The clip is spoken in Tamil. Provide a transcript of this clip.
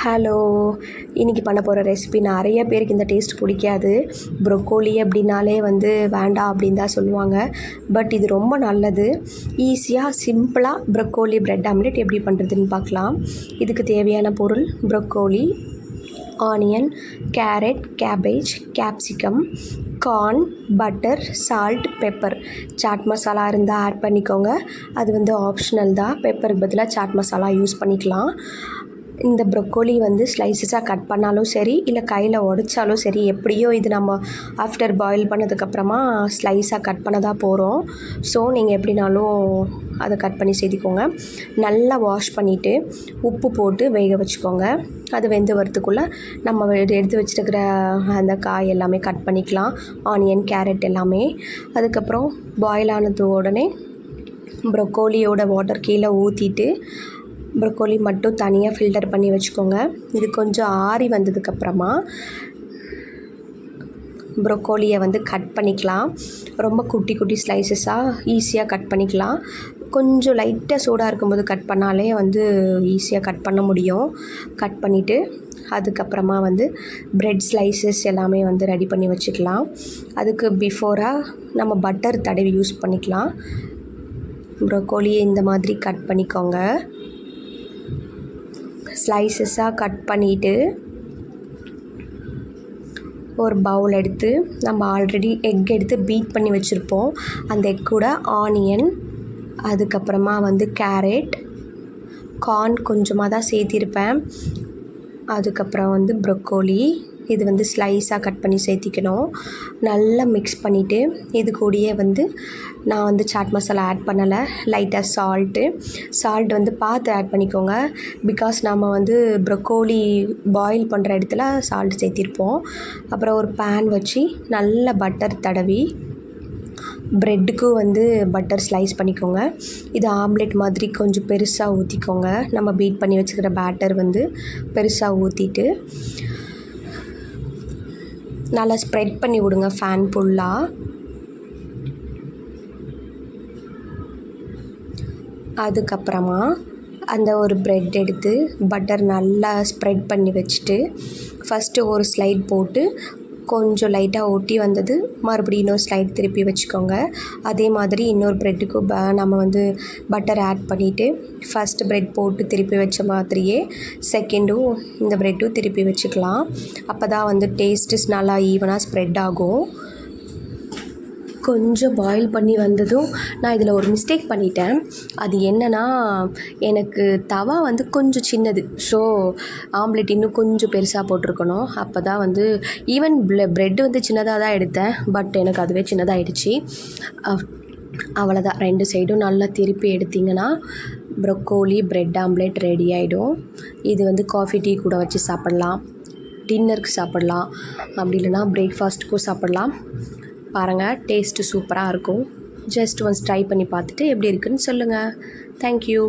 ஹலோ, இன்றைக்கி பண்ண போகிற ரெசிபி நிறைய பேருக்கு இந்த டேஸ்ட் பிடிக்காது. ப்ரொக்கோலி அப்படின்னாலே வேண்டாம் அப்படின்னு தான் சொல்லுவாங்க. பட் இது ரொம்ப நல்லது. ஈஸியாக சிம்பிளாக ப்ரொக்கோலி பிரெட் ஆம்லெட் எப்படி பண்ணுறதுன்னு பார்க்கலாம். இதுக்கு தேவையான பொருள் broccoli, onion, carrot, cabbage, capsicum, corn, butter, salt, pepper. Chaat masala இருந்தால் ஆட் பண்ணிக்கோங்க. அது ஆப்ஷனல் தான். பெப்பருக்கு பதிலாக சாட் மசாலா யூஸ் பண்ணிக்கலாம். இந்த ப்ரொக்கோலி ஸ்லைசஸாக கட் பண்ணாலும் சரி, இல்லை கையில் உடைச்சாலும் சரி, எப்படியோ இது நம்ம ஆஃப்டர் பாயில் பண்ணதுக்கப்புறமா ஸ்லைஸாக கட் பண்ண தான் போகிறோம். ஸோ நீங்கள் எப்படினாலும் அதை கட் பண்ணி சேர்த்திக்கோங்க. நல்லா வாஷ் பண்ணிவிட்டு உப்பு போட்டு வேக வச்சுக்கோங்க. அது வெந்து வரத்துக்குள்ளே நம்ம எடுத்து வச்சுருக்கிற அந்த காய் எல்லாமே கட் பண்ணிக்கலாம். ஆனியன், கேரட் எல்லாமே. அதுக்கப்புறம் பாயில் ஆனது உடனே ப்ரொக்கோலியோட வாட்டர் கீழே ஊற்றிட்டு ப்ரொக்கோலி மட்டும் தனியாக ஃபில்டர் பண்ணி வச்சுக்கோங்க. இது கொஞ்சம் ஆறி வந்ததுக்கப்புறமா ப்ரொக்கோலியை கட் பண்ணிக்கலாம். ரொம்ப குட்டி குட்டி ஸ்லைசஸாக ஈஸியாக கட் பண்ணிக்கலாம். கொஞ்சம் லைட்டாக சூடாக இருக்கும்போது கட் பண்ணாலே ஈஸியாக கட் பண்ண முடியும். கட் பண்ணிவிட்டு அதுக்கப்புறமா ப்ரெட் ஸ்லைசஸ் எல்லாமே ரெடி பண்ணி வச்சுக்கலாம். அதுக்கு பிஃபோராக நம்ம பட்டர் தடவி யூஸ் பண்ணிக்கலாம். ப்ரொக்கோலியை இந்த மாதிரி கட் பண்ணிக்கோங்க. ஸ்லைசஸாக கட் பண்ணிவிட்டு ஒரு பவுல் எடுத்து நம்ம ஆல்ரெடி எக் எடுத்து பீட் பண்ணி வச்சுருப்போம். அந்த எக் கூட ஆனியன், அதுக்கப்புறமா கேரட், கார்ன் கொஞ்சமாக தான் சேர்த்திருப்பேன். அதுக்கப்புறம் ப்ரொக்கோலி இது ஸ்லைஸாக கட் பண்ணி சேர்த்திக்கணும். நல்லா மிக்ஸ் பண்ணிவிட்டு இது கூடயே நான் சாட் மசாலா ஆட் பண்ணலை. லைட்டாக சால்ட் பார்த்து ஆட் பண்ணிக்கோங்க. பிகாஸ் நம்ம ப்ரொக்கோலி பாயில் பண்ணுற இடத்துல சால்ட் சேர்த்திருப்போம். அப்புறம் ஒரு பேன் வச்சு நல்லா பட்டர் தடவி ப்ரெட்டுக்கும் பட்டர் ஸ்லைஸ் பண்ணிக்கோங்க. இது ஆம்லெட் மாதிரி கொஞ்சம் பெருசாக ஊற்றிக்கோங்க. நம்ம பீட் பண்ணி வச்சுக்கிற பேட்டர் பெருசாக ஊற்றிட்டு நல்லா ஸ்ப்ரெட் பண்ணி விடுங்க ஃபேன் ஃபுல்லாக. அதுக்கப்புறமா அந்த ஒரு ப்ரெட் எடுத்து பட்டர் நல்லா ஸ்ப்ரெட் பண்ணி வச்சுட்டு ஃபஸ்ட்டு ஒரு ஸ்லைட் போட்டு கொஞ்சம் லைட்டாக ஒட்டி வந்தது மறுபடியும் இன்னொரு ஸ்லைட் திருப்பி வச்சுக்கோங்க. அதே மாதிரி இன்னொரு ப்ரெட்டுக்கும் நம்ம பட்டர் ஆட் பண்ணிவிட்டு ஃபஸ்ட்டு ப்ரெட் போட்டு திருப்பி வச்ச மாதிரியே செகண்டும் இந்த ப்ரெட்டும் திருப்பி வச்சுக்கலாம். அப்போ தான் டேஸ்ட்டு நல்லா ஈவனாக ஸ்ப்ரெட் ஆகும். கொஞ்சம் பாயில் பண்ணி வந்ததும் நான் இதில் ஒரு மிஸ்டேக் பண்ணிட்டேன். அது என்னென்னா, எனக்கு தவா கொஞ்சம் சின்னது. ஸோ ஆம்லெட் இன்னும் கொஞ்சம் பெருசாக போட்டிருக்கணும். அப்போ தான் ஈவன் ப்ரெட்டு சின்னதாக தான் எடுத்தேன். பட் எனக்கு அதுவே சின்னதாகிடுச்சு. அவ்வளோதான். 2 சைடும் நல்லா திருப்பி எடுத்திங்கன்னா ப்ரொக்கோலி பிரெட் ஆம்லெட் ரெடி ஆகிடும். இது காஃபி டீ கூட வச்சு சாப்பிட்லாம், டின்னருக்கு சாப்பிட்லாம், அப்படி இல்லைனா பிரேக்ஃபாஸ்ட்டுக்கும் சாப்பிட்லாம். பாருங்கள், டேஸ்ட்டு சூப்பராக இருக்கும். ஜஸ்ட் ஒன்ஸ் ட்ரை பண்ணி பார்த்துட்டு எப்படி இருக்குதுன்னு சொல்லுங்கள். தேங்க்யூ.